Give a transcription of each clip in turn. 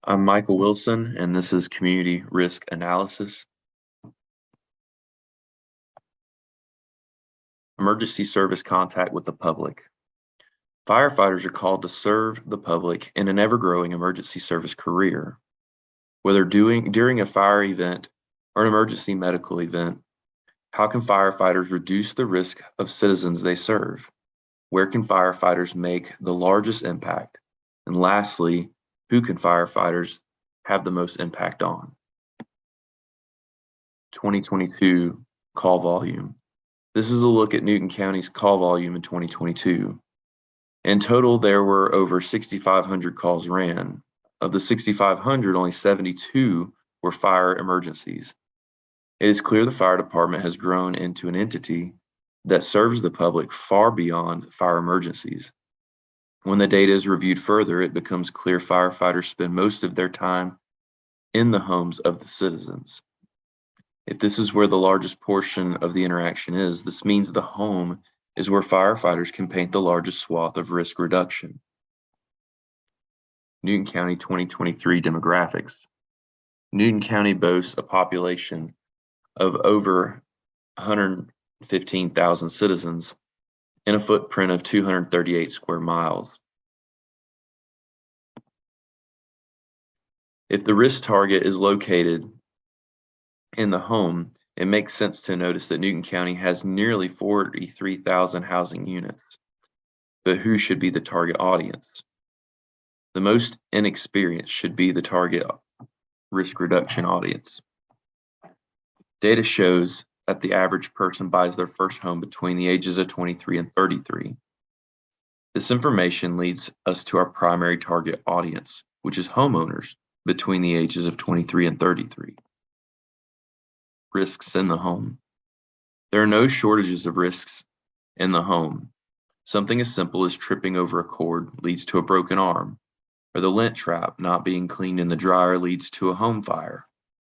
I'm Michael Wilson, and this is Community Risk Analysis. Emergency service contact with the public. Firefighters are called to serve the public in an ever-growing emergency service career. Whether during a fire event or an emergency medical event, how can firefighters reduce the risk of citizens they serve? Where can firefighters make the largest impact? And lastly, who can firefighters have the most impact on? 2022 call volume. This is a look at Newton County's call volume in 2022. In total, there were over 6,500 calls ran. Of the 6,500, only 72 were fire emergencies. It is clear the fire department has grown into an entity that serves the public far beyond fire emergencies. When the data is reviewed further, it becomes clear firefighters spend most of their time in the homes of the citizens. If this is where the largest portion of the interaction is, this means the home is where firefighters can paint the largest swath of risk reduction. Newton County 2023 demographics. Newton County boasts a population of over 115,000 citizens in a footprint of 238 square miles. If the risk target is located in the home, it makes sense to notice that Newton County has nearly 43,000 housing units. But who should be the target audience? The most inexperienced should be the target risk reduction audience. Data shows that the average person buys their first home between the ages of 23 and 33. This information leads us to our primary target audience, which is homeowners between the ages of 23 and 33. Risks in the home. There are no shortages of risks in the home. Something as simple as tripping over a cord leads to a broken arm, or the lint trap not being cleaned in the dryer leads to a home fire.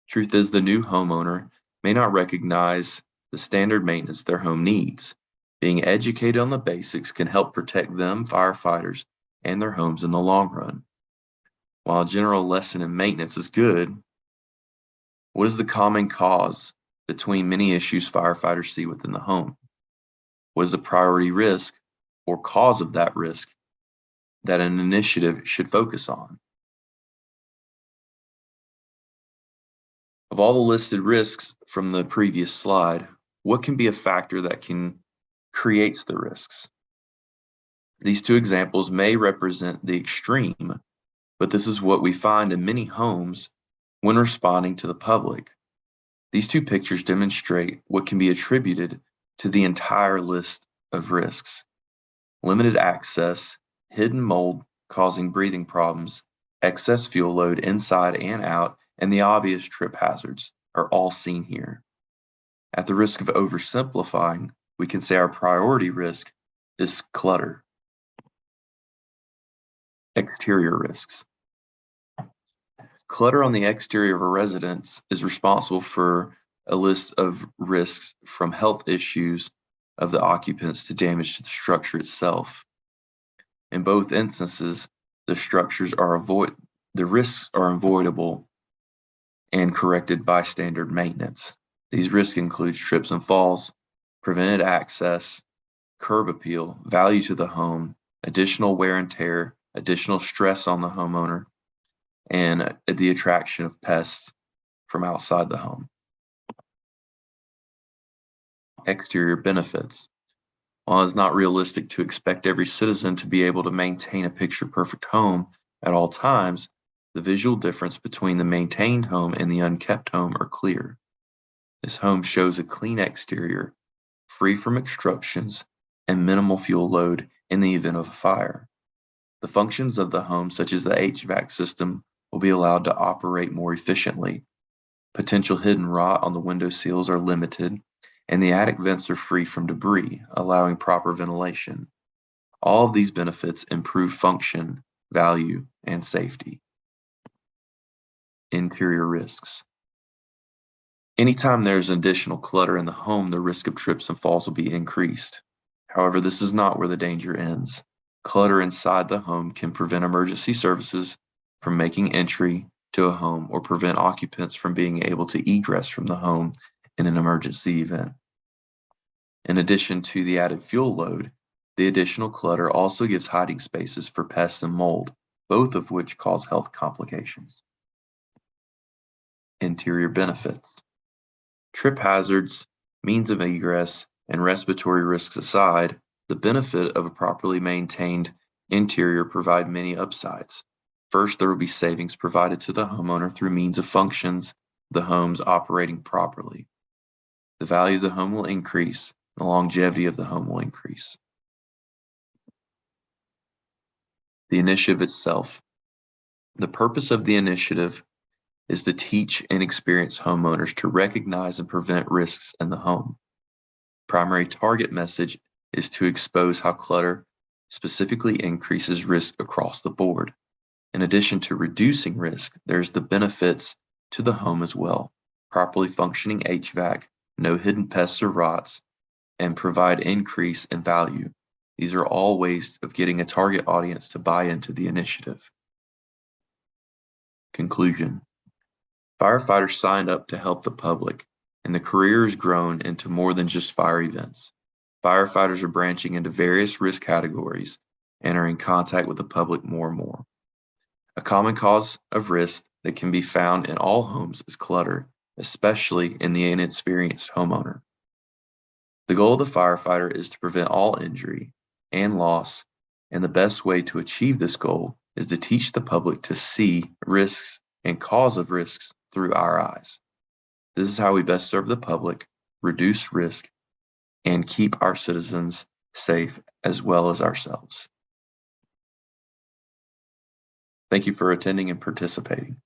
Truth is, the new homeowner may not recognize the standard maintenance their home needs. Being educated on the basics can help protect them, firefighters, and their homes in the long run. While a general lesson in maintenance is good, what is the common cause between many issues firefighters see within the home? What is the priority risk or cause of that risk that an initiative should focus on? Of all the listed risks from the previous slide, what can be a factor that creates the risks? These two examples may represent the extreme, but this is what we find in many homes when responding to the public. These two pictures demonstrate what can be attributed to the entire list of risks. Limited access, hidden mold causing breathing problems, excess fuel load inside and out, and the obvious trip hazards are all seen here. At the risk of oversimplifying, we can say our priority risk is clutter. Exterior risks. Clutter on the exterior of a residence is responsible for a list of risks from health issues of the occupants to damage to the structure itself. In both instances, the risks are avoidable and corrected by standard maintenance. These risks include trips and falls, prevented access, curb appeal, value to the home, additional wear and tear, additional stress on the homeowner, and the attraction of pests from outside the home. Exterior benefits. While it's not realistic to expect every citizen to be able to maintain a picture-perfect home at all times, the visual difference between the maintained home and the unkept home are clear. This home shows a clean exterior, free from obstructions, and minimal fuel load in the event of a fire. The functions of the home, such as the HVAC system, will be allowed to operate more efficiently. Potential hidden rot on the window seals are limited, and the attic vents are free from debris, allowing proper ventilation. All of these benefits improve function, value, and safety. Interior risks. Anytime there's additional clutter in the home, the risk of trips and falls will be increased. However, this is not where the danger ends. Clutter inside the home can prevent emergency services from making entry to a home or prevent occupants from being able to egress from the home in an emergency event. In addition to the added fuel load, the additional clutter also gives hiding spaces for pests and mold, both of which cause health complications. Interior benefits. Trip hazards, means of egress, and respiratory risks aside, the benefit of a properly maintained interior provide many upsides. First, there will be savings provided to the homeowner through means of functions the home's operating properly. The value of the home will increase, the longevity of the home will increase. The initiative itself. The purpose of the initiative is to teach inexperienced homeowners to recognize and prevent risks in the home. Primary target message is to expose how clutter specifically increases risk across the board. In addition to reducing risk, there's the benefits to the home as well. Properly functioning HVAC, no hidden pests or rots, and provide increase in value. These are all ways of getting a target audience to buy into the initiative. Conclusion. Firefighters signed up to help the public, and the career has grown into more than just fire events. Firefighters are branching into various risk categories and are in contact with the public more and more. A common cause of risk that can be found in all homes is clutter, especially in the inexperienced homeowner. The goal of the firefighter is to prevent all injury and loss, and the best way to achieve this goal is to teach the public to see risks and cause of risks through our eyes. This is how we best serve the public, reduce risk, and keep our citizens safe as well as ourselves. Thank you for attending and participating.